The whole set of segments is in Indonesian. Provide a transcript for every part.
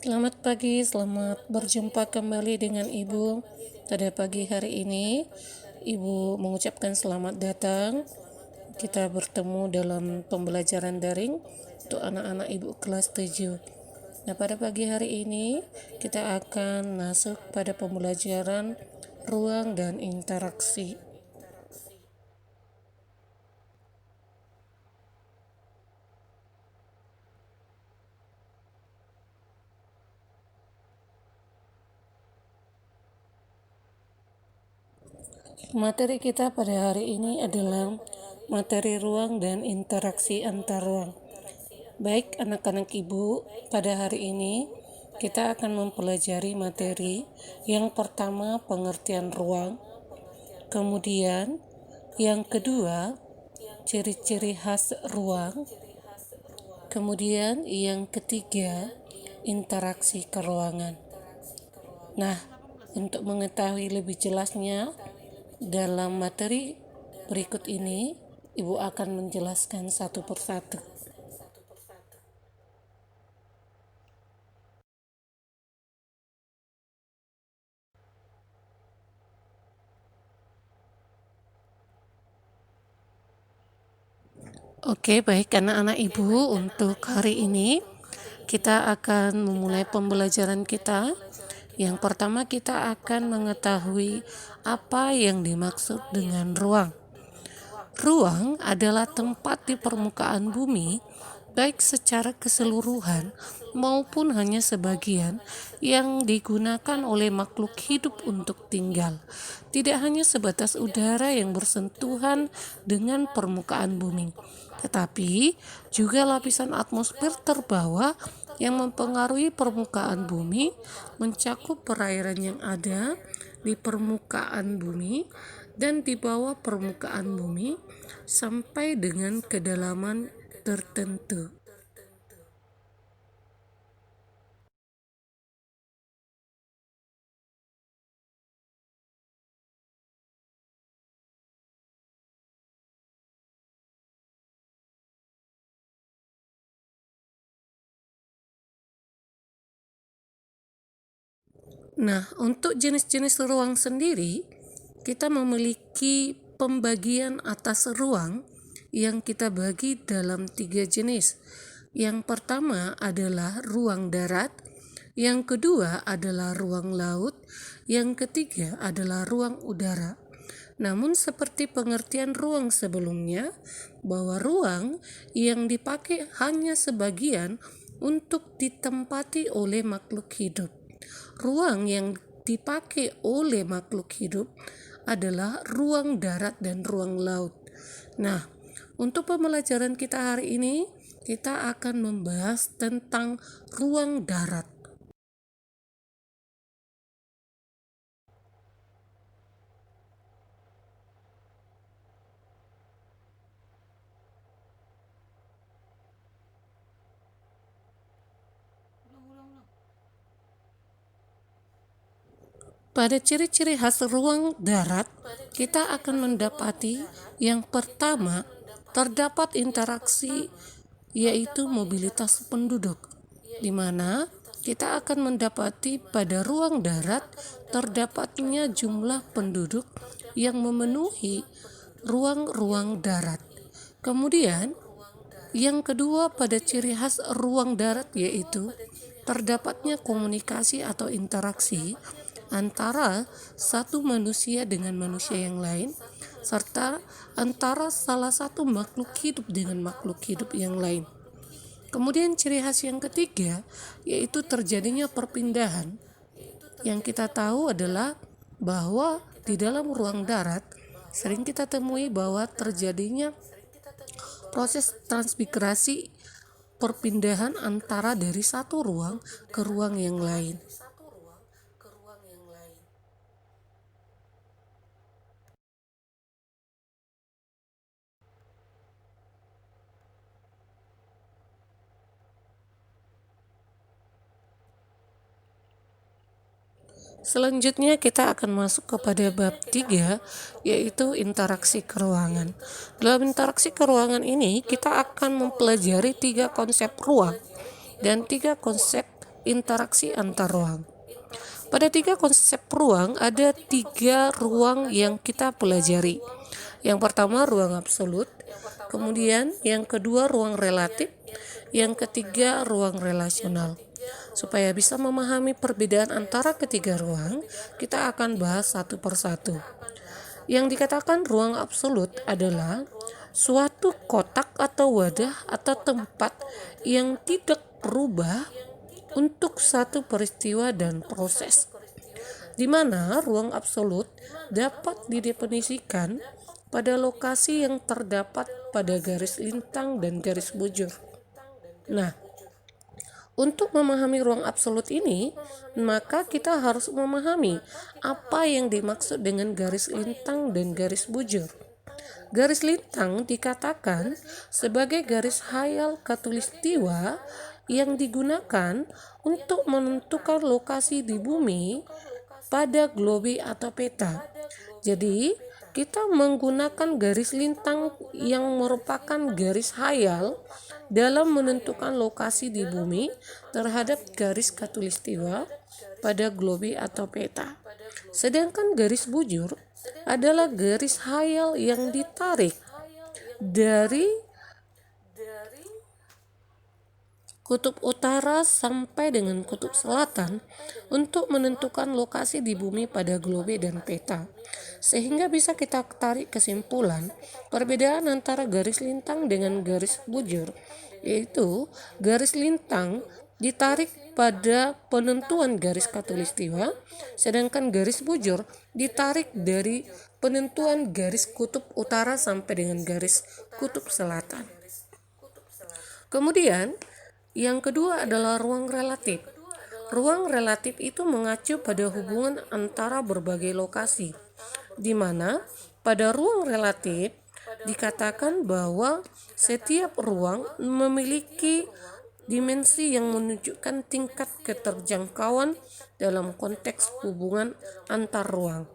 Selamat pagi, selamat berjumpa kembali dengan Ibu. Pada pagi hari ini, Ibu mengucapkan selamat datang. Kita bertemu dalam pembelajaran daring untuk anak-anak Ibu kelas 7. Nah, pada pagi hari ini, kita akan masuk pada pembelajaran ruang dan interaksi. Materi kita pada hari ini adalah materi ruang dan interaksi antar ruang. Baik anak-anak Ibu, pada hari ini kita akan mempelajari materi yang pertama pengertian ruang, kemudian yang kedua ciri-ciri khas ruang, kemudian yang ketiga interaksi keruangan. Nah, untuk mengetahui lebih jelasnya dalam materi berikut ini, Ibu akan menjelaskan satu persatu. Oke, baik anak-anak Ibu, untuk hari ini kita akan memulai pembelajaran kita. Yang pertama kita akan mengetahui apa yang dimaksud dengan ruang. Ruang adalah tempat di permukaan bumi, baik secara keseluruhan maupun hanya sebagian, yang digunakan oleh makhluk hidup untuk tinggal. Tidak hanya sebatas udara yang bersentuhan dengan permukaan bumi, tetapi juga lapisan atmosfer terbawah yang mempengaruhi permukaan bumi, mencakup perairan yang ada di permukaan bumi dan di bawah permukaan bumi sampai dengan kedalaman tertentu. Nah, untuk jenis-jenis ruang sendiri, kita memiliki pembagian atas ruang yang kita bagi dalam 3 jenis. Yang pertama adalah ruang darat, yang kedua adalah ruang laut, yang ketiga adalah ruang udara. Namun seperti pengertian ruang sebelumnya, bahwa ruang yang dipakai hanya sebagian untuk ditempati oleh makhluk hidup. Ruang yang dipakai oleh makhluk hidup adalah ruang darat dan ruang laut. Nah, untuk pembelajaran kita hari ini, kita akan membahas tentang ruang darat. Pada ciri-ciri khas ruang darat, kita akan mendapati yang pertama, terdapat interaksi yaitu mobilitas penduduk, di mana kita akan mendapati pada ruang darat terdapatnya jumlah penduduk yang memenuhi ruang-ruang darat. Kemudian, yang kedua pada ciri khas ruang darat yaitu terdapatnya komunikasi atau interaksi antara satu manusia dengan manusia yang lain, serta antara salah satu makhluk hidup dengan makhluk hidup yang lain. Kemudian ciri khas yang ketiga yaitu terjadinya perpindahan. Yang kita tahu adalah bahwa di dalam ruang darat sering kita temui bahwa terjadinya proses transmigrasi, perpindahan antara dari satu ruang ke ruang yang lain. Selanjutnya kita akan masuk kepada bab 3, yaitu interaksi keruangan. Dalam interaksi keruangan ini kita akan mempelajari 3 konsep ruang dan 3 konsep interaksi antar ruang. Pada 3 konsep ruang, ada 3 ruang yang kita pelajari. Yang pertama ruang absolut, kemudian yang kedua ruang relatif, yang ketiga ruang relasional. Supaya bisa memahami perbedaan antara ketiga ruang, kita akan bahas satu persatu. Yang dikatakan ruang absolut adalah suatu kotak atau wadah atau tempat yang tidak berubah untuk satu peristiwa dan proses, di mana ruang absolut dapat didefinisikan pada lokasi yang terdapat pada garis lintang dan garis bujur. Nah, untuk memahami ruang absolut ini, maka kita harus memahami apa yang dimaksud dengan garis lintang dan garis bujur. Garis lintang dikatakan sebagai garis khayal khatulistiwa yang digunakan untuk menentukan lokasi di bumi pada globe atau peta. Jadi, kita menggunakan garis lintang yang merupakan garis khayal dalam menentukan lokasi di bumi terhadap garis khatulistiwa pada globe atau peta. Sedangkan garis bujur adalah garis khayal yang ditarik dari kutub utara sampai dengan kutub selatan untuk menentukan lokasi di bumi pada globe dan peta. Sehingga bisa kita tarik kesimpulan perbedaan antara garis lintang dengan garis bujur, yaitu garis lintang ditarik pada penentuan garis khatulistiwa, sedangkan garis bujur ditarik dari penentuan garis kutub utara sampai dengan garis kutub selatan. Kemudian, yang kedua adalah ruang relatif. Ruang relatif itu mengacu pada hubungan antara berbagai lokasi, di mana pada ruang relatif dikatakan bahwa setiap ruang memiliki dimensi yang menunjukkan tingkat keterjangkauan dalam konteks hubungan antar ruang.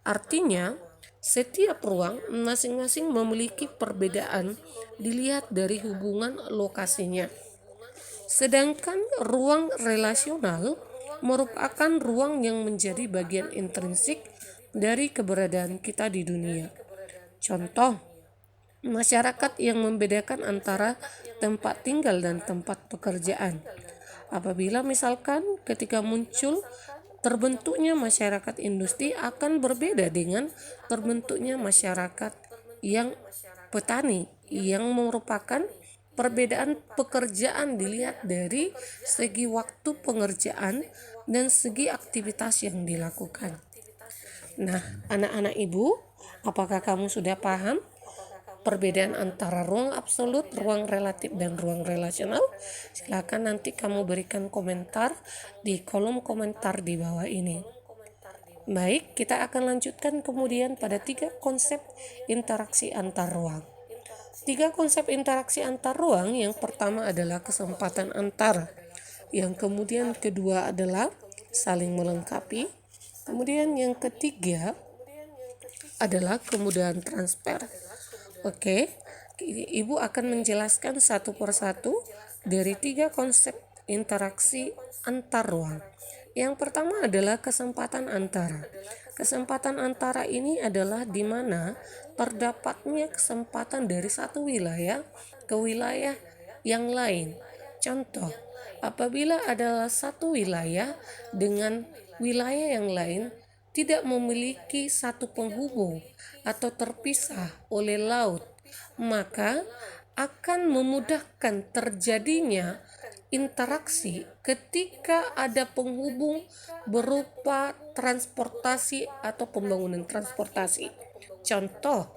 Artinya, setiap ruang masing-masing memiliki perbedaan dilihat dari hubungan lokasinya. Sedangkan ruang relasional merupakan ruang yang menjadi bagian intrinsik dari keberadaan kita di dunia. Contoh, masyarakat yang membedakan antara tempat tinggal dan tempat pekerjaan. Apabila misalkan ketika muncul terbentuknya masyarakat industri akan berbeda dengan terbentuknya masyarakat yang petani, yang merupakan perbedaan pekerjaan dilihat dari segi waktu pengerjaan dan segi aktivitas yang dilakukan. Nah, anak-anak ibu, apakah kamu sudah paham perbedaan antara ruang absolut, ruang relatif, dan ruang relasional? Silakan nanti kamu berikan komentar di kolom komentar di bawah ini. Baik, kita akan lanjutkan kemudian pada 3 konsep interaksi antar ruang. 3 konsep interaksi antar ruang, yang pertama adalah kesempatan antara, yang kemudian kedua adalah saling melengkapi, kemudian yang ketiga adalah kemudahan transfer. Oke, Ibu akan menjelaskan satu persatu dari 3 konsep interaksi antar ruang. Yang pertama adalah kesempatan antara. Kesempatan antara ini adalah di mana terdapatnya kesempatan dari satu wilayah ke wilayah yang lain. Contoh, apabila adalah satu wilayah dengan wilayah yang lain tidak memiliki satu penghubung atau terpisah oleh laut, maka akan memudahkan terjadinya interaksi ketika ada penghubung berupa transportasi atau pembangunan transportasi. Contoh,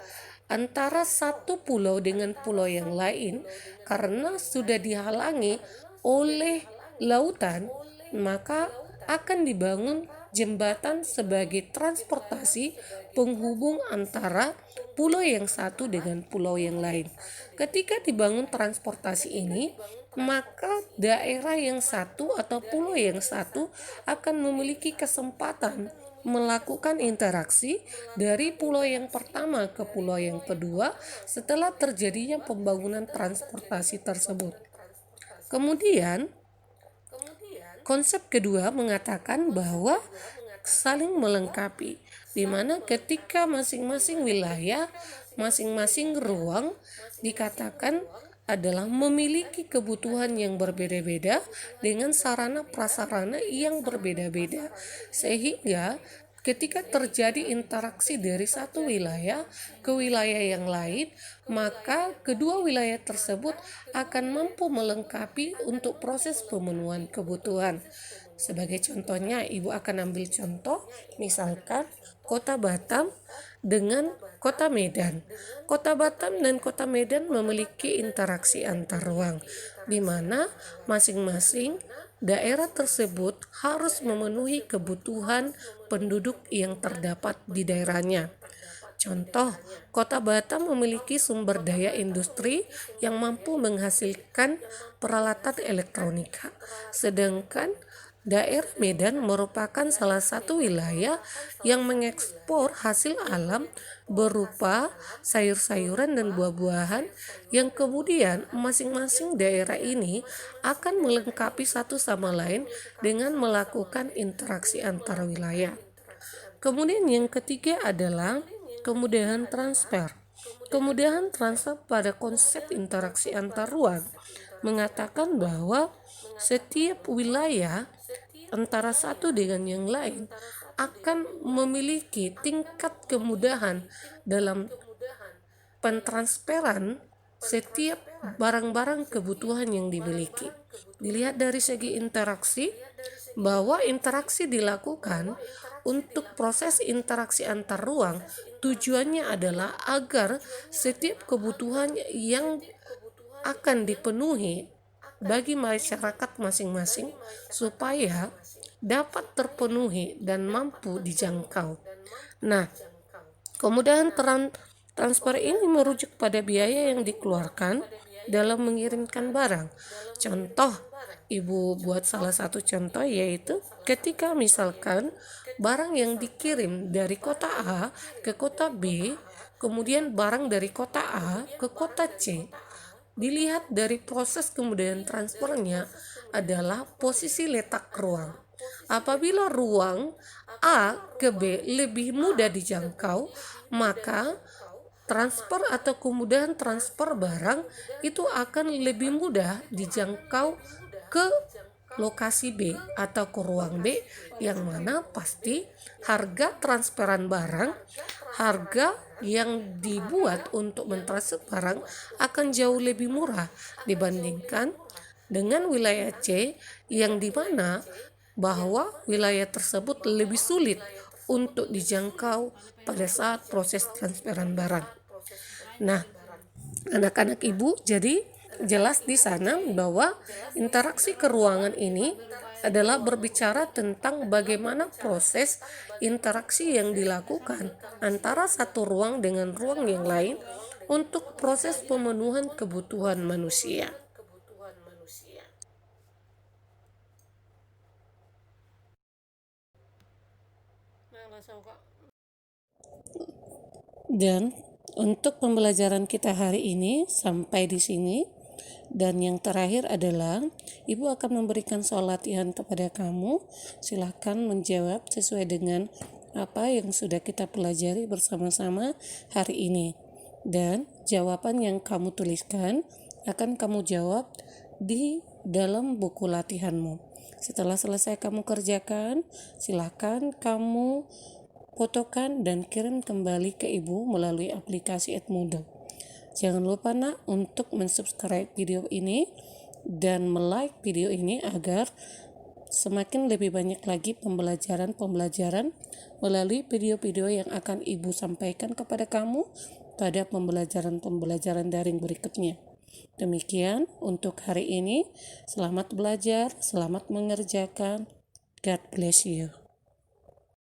antara satu pulau dengan pulau yang lain karena sudah dihalangi oleh lautan, maka akan dibangun jembatan sebagai transportasi penghubung antara pulau yang satu dengan pulau yang lain. Ketika dibangun transportasi ini, maka daerah yang satu atau pulau yang satu akan memiliki kesempatan melakukan interaksi dari pulau yang pertama ke pulau yang kedua setelah terjadinya pembangunan transportasi tersebut. Kemudian, Konsep kedua mengatakan bahwa saling melengkapi, di mana ketika masing-masing wilayah, masing-masing ruang dikatakan adalah memiliki kebutuhan yang berbeda-beda dengan sarana prasarana yang berbeda-beda, sehingga ketika terjadi interaksi dari satu wilayah ke wilayah yang lain, maka kedua wilayah tersebut akan mampu melengkapi untuk proses pemenuhan kebutuhan. Sebagai contohnya, Ibu akan ambil contoh, misalkan Kota Batam dengan Kota Medan. Kota Batam dan Kota Medan memiliki interaksi antar ruang, di mana masing-masing daerah tersebut harus memenuhi kebutuhan penduduk yang terdapat di daerahnya. Contoh, Kota Batam memiliki sumber daya industri yang mampu menghasilkan peralatan elektronika, sedangkan daerah Medan merupakan salah satu wilayah yang mengekspor hasil alam berupa sayur-sayuran dan buah-buahan yang kemudian masing-masing daerah ini akan melengkapi satu sama lain dengan melakukan interaksi antar wilayah. Kemudian yang ketiga adalah kemudahan transfer. Kemudahan transfer pada konsep interaksi antar ruang mengatakan bahwa setiap wilayah antara satu dengan yang lain akan memiliki tingkat kemudahan dalam pentransferan setiap barang-barang kebutuhan yang dimiliki. Dilihat dari segi interaksi, bahwa interaksi dilakukan untuk proses interaksi antar ruang, tujuannya adalah agar setiap kebutuhan yang akan dipenuhi bagi masyarakat masing-masing supaya dapat terpenuhi dan mampu dijangkau. Nah, kemudahan transfer ini merujuk pada biaya yang dikeluarkan dalam mengirimkan barang. Contoh, Ibu buat salah satu contoh, yaitu ketika misalkan barang yang dikirim dari kota A ke kota B, kemudian barang dari kota A ke kota C, dilihat dari proses kemudahan transfernya adalah posisi letak ruang. Apabila ruang A ke B lebih mudah dijangkau, maka transfer atau kemudahan transfer barang itu akan lebih mudah dijangkau ke lokasi B atau ke ruang B, yang mana pasti harga transferan barang, harga yang dibuat untuk mentransfer barang akan jauh lebih murah dibandingkan dengan wilayah C, yang dimana bahwa wilayah tersebut lebih sulit untuk dijangkau pada saat proses transferan barang. Nah, anak-anak Ibu, jadi jelas di sana bahwa interaksi keruangan ini adalah berbicara tentang bagaimana proses interaksi yang dilakukan antara satu ruang dengan ruang yang lain untuk proses pemenuhan kebutuhan manusia. Dan untuk pembelajaran kita hari ini sampai di sini. Dan yang terakhir adalah Ibu akan memberikan soal latihan kepada kamu. Silahkan menjawab sesuai dengan apa yang sudah kita pelajari bersama-sama hari ini. Dan jawaban yang kamu tuliskan akan kamu jawab di dalam buku latihanmu. Setelah selesai kamu kerjakan, silahkan kamu fotokan dan kirim kembali ke Ibu melalui aplikasi Edmodo. Jangan lupa nak untuk mensubscribe video ini dan like video ini agar semakin lebih banyak lagi pembelajaran melalui video-video yang akan Ibu sampaikan kepada kamu pada pembelajaran daring berikutnya. Demikian untuk hari ini. Selamat belajar, selamat mengerjakan. God bless you.